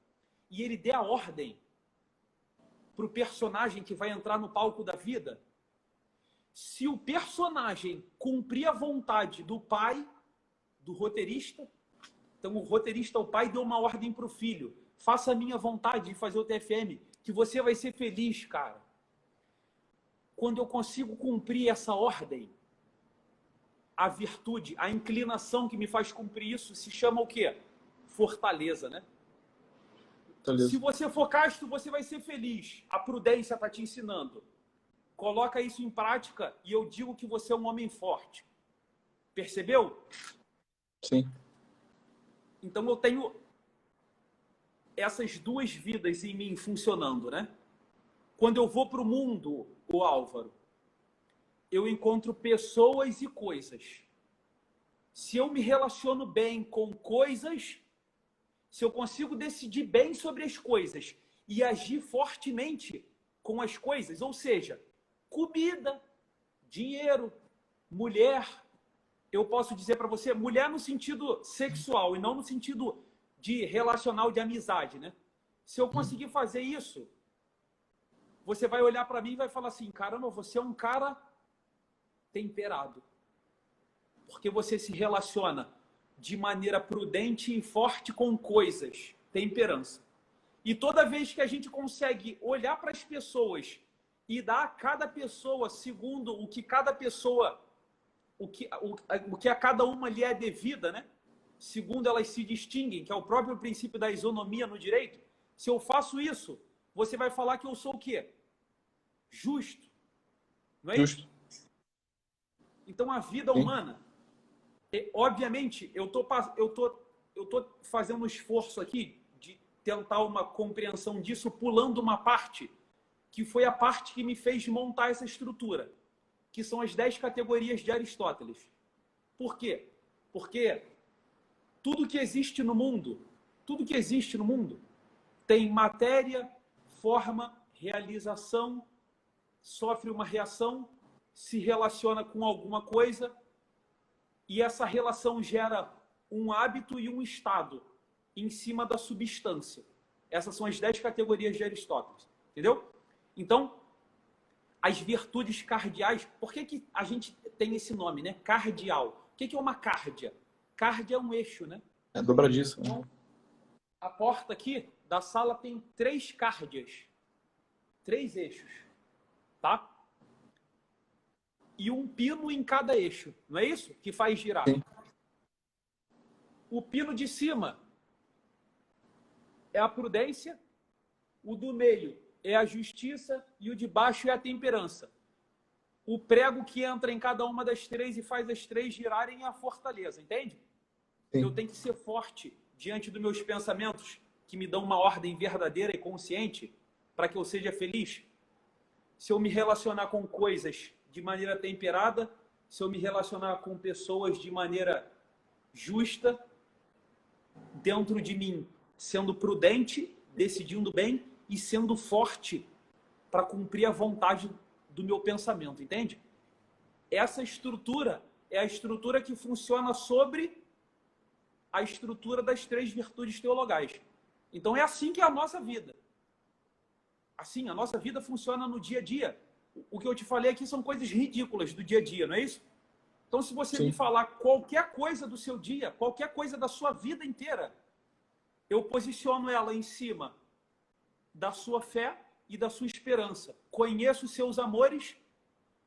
e ele der a ordem para o personagem que vai entrar no palco da vida, se o personagem cumprir a vontade do pai, do roteirista, então o roteirista, o pai, deu uma ordem para o filho, faça a minha vontade de fazer o TFM, que você vai ser feliz, cara. Quando eu consigo cumprir essa ordem, a virtude, a inclinação que me faz cumprir isso, se chama o quê? Fortaleza, né? Se você for casto, você vai ser feliz. A prudência está te ensinando. Coloca isso em prática e eu digo que você é um homem forte. Percebeu? Sim. Então eu tenho essas duas vidas em mim funcionando, né? Quando eu vou para o mundo, o Álvaro, eu encontro pessoas e coisas. Se eu me relaciono bem com coisas, se eu consigo decidir bem sobre as coisas e agir fortemente com as coisas, ou seja, comida, dinheiro, mulher, eu posso dizer para você, mulher no sentido sexual e não no sentido de relacional, de amizade, né? Se eu conseguir fazer isso, você vai olhar para mim e vai falar assim, caramba, você é um cara temperado. Porque você se relaciona de maneira prudente e forte com coisas, temperança. E toda vez que a gente consegue olhar para as pessoas e dar a cada pessoa, segundo o que cada pessoa, o que a cada uma lhe é devida, né? Segundo elas se distinguem, que é o próprio princípio da isonomia no direito, se eu faço isso, você vai falar que eu sou o quê? Justo. Não é Justo. isso? Então a vida humana, obviamente, eu tô fazendo um esforço aqui de tentar uma compreensão disso, pulando uma parte, que foi a parte que me fez montar essa estrutura, que são as 10 categorias de Aristóteles. Por quê? Porque tudo que existe no mundo, tem matéria, forma, realização sofre uma reação, se relaciona com alguma coisa e essa relação gera um hábito e um estado em cima da substância. Essas são as 10 categorias de Aristóteles. Entendeu? Então, as virtudes cardiais, por que a gente tem esse nome, né? Cardial. O que é uma cárdia? Cárdia é um eixo, né? É dobradiço. Né? Então, a porta aqui da sala tem 3 cárdias. 3 eixos. Tá? E um pino em cada eixo. Não é isso? Que faz girar. Sim. O pino de cima é a prudência, o do meio é a justiça e o de baixo é a temperança. O prego que entra em cada uma das 3 e faz as 3 girarem é a fortaleza, entende? Sim. Eu tenho que ser forte diante dos meus pensamentos que me dão uma ordem verdadeira e consciente para que eu seja feliz. Se eu me relacionar com coisas de maneira temperada, se eu me relacionar com pessoas de maneira justa, dentro de mim, sendo prudente, decidindo bem e sendo forte para cumprir a vontade do meu pensamento, entende? Essa estrutura é a estrutura que funciona sobre a estrutura das 3 virtudes teologais. Então é assim que é a nossa vida. Assim, a nossa vida funciona no dia a dia. O que eu te falei aqui são coisas ridículas do dia a dia, não é isso? Então, se você me falar qualquer coisa do seu dia, qualquer coisa da sua vida inteira, eu posiciono ela em cima da sua fé e da sua esperança. Conheço os seus amores,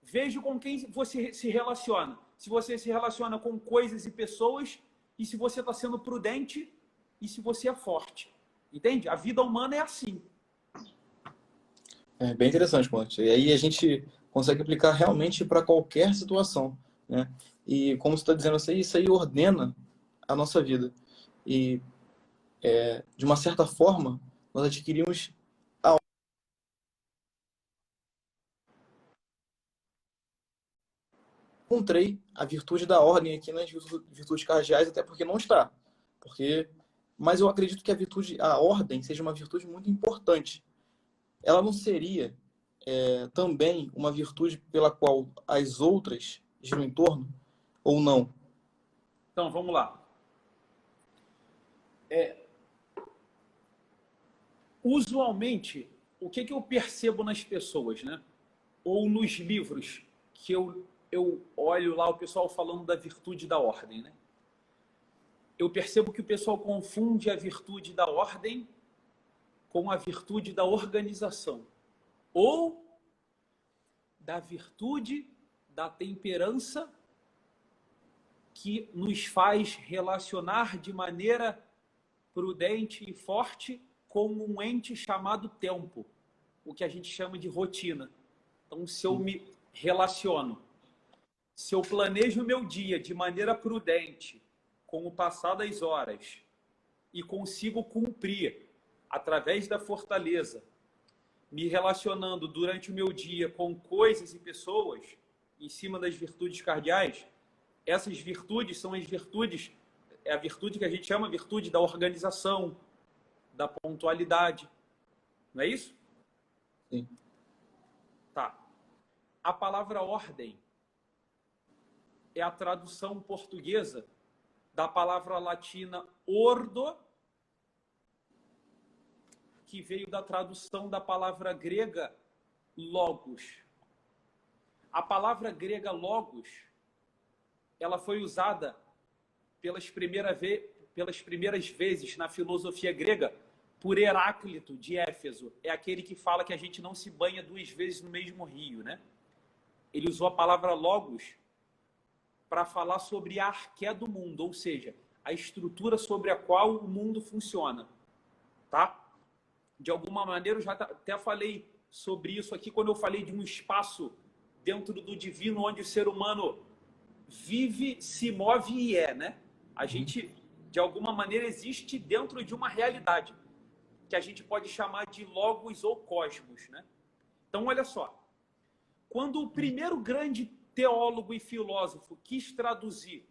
vejo com quem você se relaciona. Se você se relaciona com coisas e pessoas, e se você está sendo prudente, e se você é forte. Entende? A vida humana é assim. É bem interessante, Conte. E aí a gente consegue aplicar realmente para qualquer situação, né? E como você está dizendo, isso aí ordena a nossa vida. E, de uma certa forma, nós adquirimos encontrei a virtude da ordem aqui nas virtudes cardeais, até porque não está. Mas eu acredito que a ordem seja uma virtude muito importante. Ela não seria também uma virtude pela qual as outras giram em torno, ou não? Então, vamos lá. Usualmente, o que eu percebo nas pessoas, né? Ou nos livros que eu olho lá o pessoal falando da virtude da ordem, né? Eu percebo que o pessoal confunde a virtude da ordem com a virtude da organização. Ou da virtude da temperança que nos faz relacionar de maneira prudente e forte com um ente chamado tempo, o que a gente chama de rotina. Então, se eu me relaciono, se eu planejo o meu dia de maneira prudente, com o passar das horas, e consigo cumprir através da fortaleza, me relacionando durante o meu dia com coisas e pessoas, em cima das virtudes cardeais, essas virtudes são as virtudes, é a virtude que a gente chama virtude da organização, da pontualidade. Não é isso? Sim. Tá. A palavra ordem é a tradução portuguesa da palavra latina ordo, que veio da tradução da palavra grega logos. A palavra grega logos, ela foi usada pelas primeiras vezes na filosofia grega por Heráclito de Éfeso. É aquele que fala que a gente não se banha 2 vezes no mesmo rio, né? Ele usou a palavra logos para falar sobre a arqué do mundo, ou seja, a estrutura sobre a qual o mundo funciona, tá? De alguma maneira, eu já até falei sobre isso aqui quando eu falei de um espaço dentro do divino onde o ser humano vive, se move e é, né? A gente, de alguma maneira, existe dentro de uma realidade que a gente pode chamar de logos ou cosmos, né? Então, olha só. Quando o primeiro grande teólogo e filósofo quis traduzir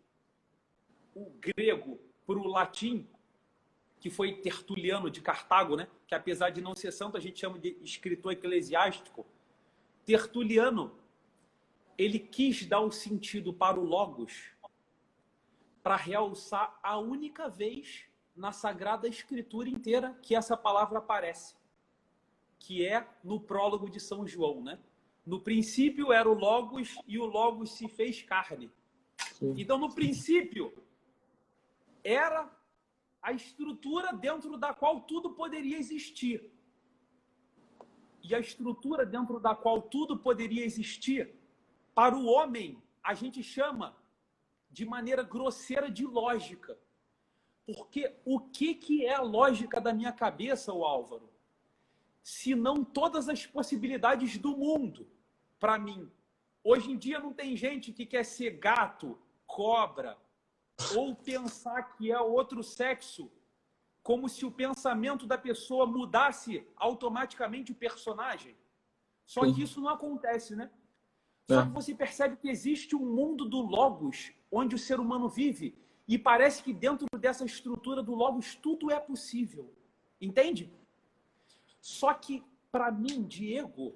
o grego para o latim, que foi Tertuliano de Cartago, né? Que apesar de não ser santo, a gente chama de escritor eclesiástico. Tertuliano, ele quis dar o sentido para o logos para realçar a única vez na Sagrada Escritura inteira que essa palavra aparece, que é no prólogo de São João, né? No princípio era o Logos e o Logos se fez carne. Sim. Então, no princípio, era a estrutura dentro da qual tudo poderia existir. E a estrutura dentro da qual tudo poderia existir, para o homem, a gente chama de maneira grosseira de lógica. Porque o que é a lógica da minha cabeça, o Álvaro? Se não todas as possibilidades do mundo, para mim. Hoje em dia não tem gente que quer ser gato, cobra, ou pensar que é outro sexo, como se o pensamento da pessoa mudasse automaticamente o personagem. Só que isso não acontece, né? Só que você percebe que existe um mundo do Logos, onde o ser humano vive, e parece que dentro dessa estrutura do Logos tudo é possível. Entende? Só que, para mim, Diego,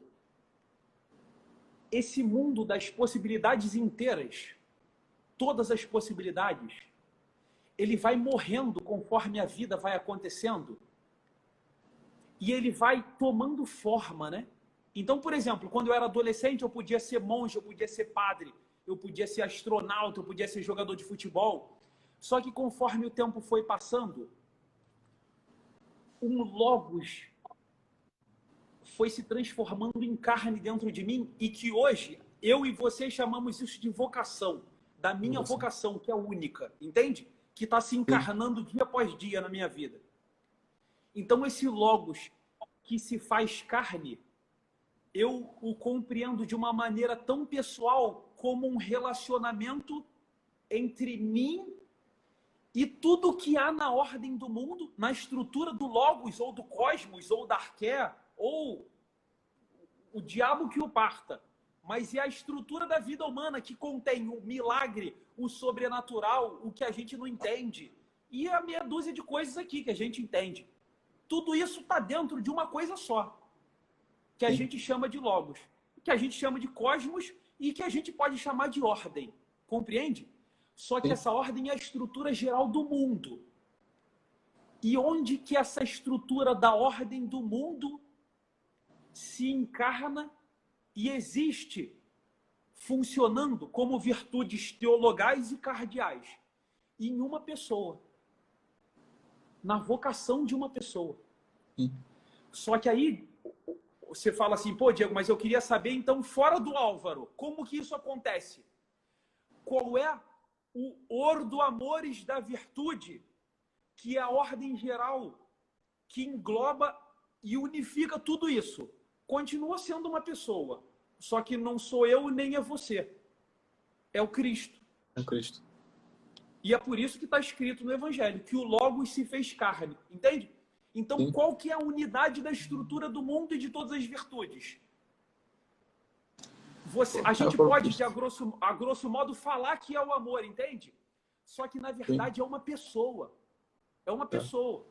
esse mundo das possibilidades inteiras, todas as possibilidades, ele vai morrendo conforme a vida vai acontecendo e ele vai tomando forma, né? Então, por exemplo, quando eu era adolescente, eu podia ser monge, eu podia ser padre, eu podia ser astronauta, eu podia ser jogador de futebol. Só que conforme o tempo foi passando, um logos foi se transformando em carne dentro de mim e que hoje eu e você chamamos isso de vocação, da minha vocação, que é única, entende? Que está se encarnando dia após dia na minha vida. Então, esse logos que se faz carne, eu o compreendo de uma maneira tão pessoal como um relacionamento entre mim e tudo que há na ordem do mundo, na estrutura do logos, ou do cosmos, ou da arqué, ou o diabo que o parta. Mas é a estrutura da vida humana que contém o milagre, o sobrenatural, o que a gente não entende. E a meia dúzia de coisas aqui que a gente entende. Tudo isso está dentro de uma coisa só, que a gente chama de logos, que a gente chama de cosmos e que a gente pode chamar de ordem. Compreende? Só que essa ordem é a estrutura geral do mundo. E onde que essa estrutura da ordem do mundo se encarna e existe funcionando como virtudes teologais e cardeais em uma pessoa, na vocação de uma pessoa. Só que aí você fala assim, pô, Diego, mas eu queria saber então, fora do Álvaro, como que isso acontece? Qual é o ordo amores da virtude, que é a ordem geral que engloba e unifica tudo isso? Continua sendo uma pessoa, só que não sou eu nem é você. É o Cristo. É o Cristo. E é por isso que está escrito no Evangelho, que o Logos se fez carne. Entende? Então, qual que é a unidade da estrutura do mundo e de todas as virtudes? A gente pode, a grosso modo, falar que é o amor, entende? Só que, na verdade, é uma pessoa. É uma pessoa.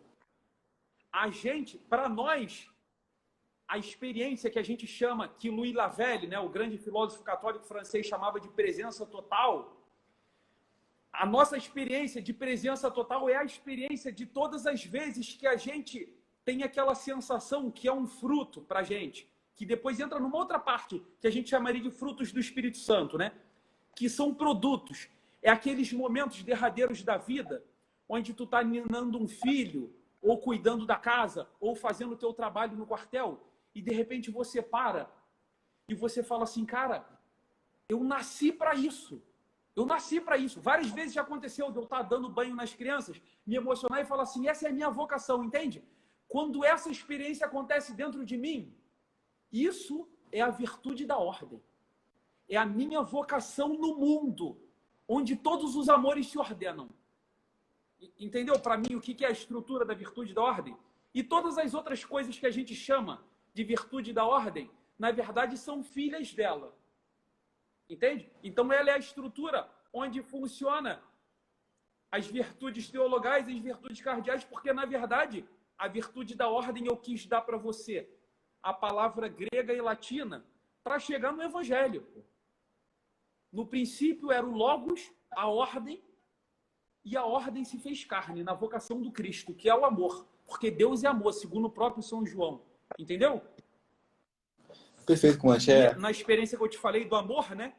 A gente, para nós, a experiência que a gente chama, que Louis Lavelle, né, o grande filósofo católico francês, chamava de presença total, a nossa experiência de presença total é a experiência de todas as vezes que a gente tem aquela sensação que é um fruto para a gente, que depois entra numa outra parte, que a gente chamaria de frutos do Espírito Santo, né? Que são produtos. É aqueles momentos derradeiros da vida, onde tu está ninando um filho, ou cuidando da casa, ou fazendo o teu trabalho no quartel, e de repente você para e você fala assim, cara, eu nasci para isso. Eu nasci para isso. Várias vezes já aconteceu de eu estar dando banho nas crianças, me emocionar e falar assim, essa é a minha vocação, entende? Quando essa experiência acontece dentro de mim, isso é a virtude da ordem. É a minha vocação no mundo, onde todos os amores se ordenam. Entendeu? Para mim, o que é a estrutura da virtude da ordem? E todas as outras coisas que a gente chama de virtude da ordem, na verdade, são filhas dela. Entende? Então, ela é a estrutura onde funciona as virtudes teologais e as virtudes cardeais, porque, na verdade, a virtude da ordem eu quis dar para você a palavra grega e latina para chegar no Evangelho. No princípio era o Logos, a ordem, e a ordem se fez carne na vocação do Cristo, que é o amor. Porque Deus é amor, segundo o próprio São João. Entendeu? Perfeito, comandante. E na experiência que eu te falei do amor, né?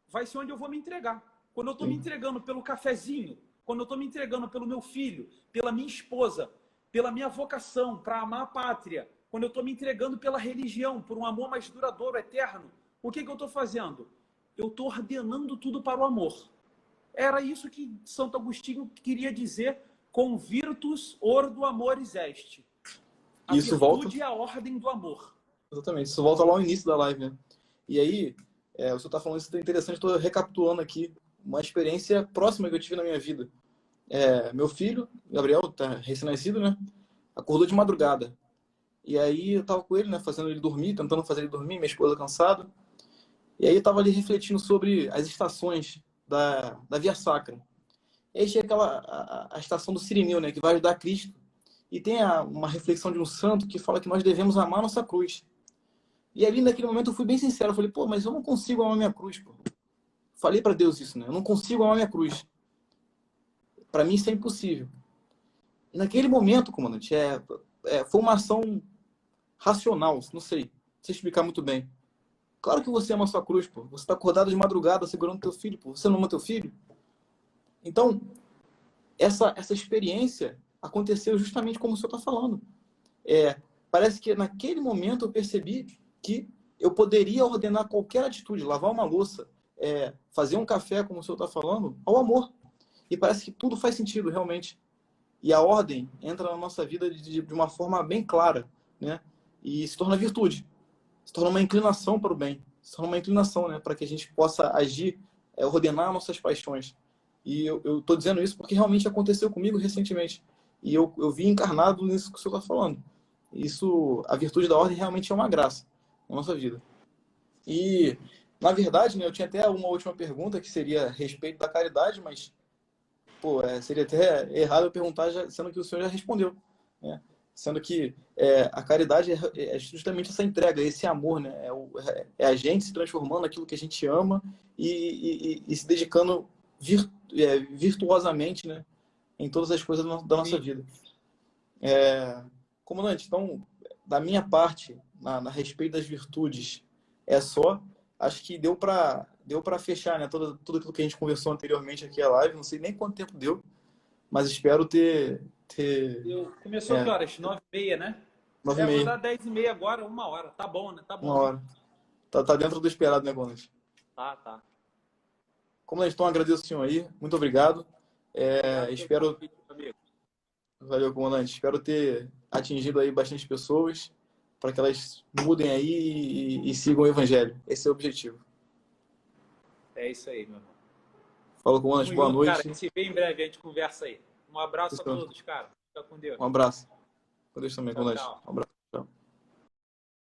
Vai ser onde eu vou me entregar. Quando eu estou me entregando pelo cafezinho, quando eu estou me entregando pelo meu filho, pela minha esposa, pela minha vocação para amar a pátria, quando eu estou me entregando pela religião, por um amor mais duradouro, eterno, o que eu estou fazendo? Eu estou ordenando tudo para o amor. Era isso que Santo Agostinho queria dizer com virtus ordo amoris est. A Isso virtude volta... é a ordem do amor. Exatamente. Isso volta lá ao início da live, né? E aí, o senhor está falando isso, é interessante, estou recapitulando aqui uma experiência próxima que eu tive na minha vida. Meu filho, Gabriel, tá recém-nascido, né? Acordou de madrugada. E aí eu tava com ele, né? Fazendo ele dormir, tentando fazer ele dormir, minha esposa cansada. E aí eu tava ali refletindo sobre as estações da Via Sacra. E aí chega a estação do Cirineu, né? Que vai ajudar Cristo. E tem uma reflexão de um santo que fala que nós devemos amar nossa cruz. E ali naquele momento eu fui bem sincero. Eu falei, pô, mas eu não consigo amar minha cruz, pô. Falei para Deus isso, né? Eu não consigo amar minha cruz. Para mim isso é impossível. E naquele momento, comandante, foi uma ação racional, não sei explicar muito bem. Claro que você ama a sua cruz, pô. Você está acordado de madrugada segurando teu filho, pô. Você não ama teu filho? Então, essa experiência aconteceu justamente como o senhor está falando. Parece que naquele momento eu percebi que eu poderia ordenar qualquer atitude, lavar uma louça, fazer um café, como o senhor está falando, ao amor. E parece que tudo faz sentido, realmente. E a ordem entra na nossa vida de uma forma bem clara, né? E se torna virtude. Se torna uma inclinação para o bem. Se torna uma inclinação, né? Para que a gente possa agir, ordenar nossas paixões. E eu estou dizendo isso porque realmente aconteceu comigo recentemente. E eu vi encarnado nisso que o senhor está falando. Isso, a virtude da ordem realmente é uma graça na nossa vida. E, na verdade, né, eu tinha até uma última pergunta, que seria a respeito da caridade, mas pô, seria até errado eu perguntar, sendo que o senhor já respondeu, né? Sendo que a caridade é justamente essa entrega, esse amor, né? A gente se transformando naquilo que a gente ama e se dedicando virtuosamente, né? Em todas as coisas da nossa vida. Comandante, então, da minha parte, na respeito das virtudes, só. Acho que deu para fechar, né? Tudo aquilo que a gente conversou anteriormente aqui a live. Não sei nem quanto tempo deu, mas espero ter... Começou que horas? 9h30, né? 9h30. Vou dar 10h30 agora, 1 hora. Tá bom, né? Tá bom. 1 hora. Tá dentro do esperado, né, comandante? Tá. Comandante, então agradeço o senhor aí. Muito obrigado. Espero... Convite, amigo. Valeu, comandante. Espero ter atingido aí bastante pessoas para que elas mudem aí e sigam o evangelho. Esse é o objetivo. É isso aí, meu irmão. Falou, comandante. Boa noite. Cara, a gente se vê em breve, a gente conversa aí. Um abraço a todos, cara. Fica com Deus. Um abraço. Com Deus também, comandante. Tchau. Um abraço.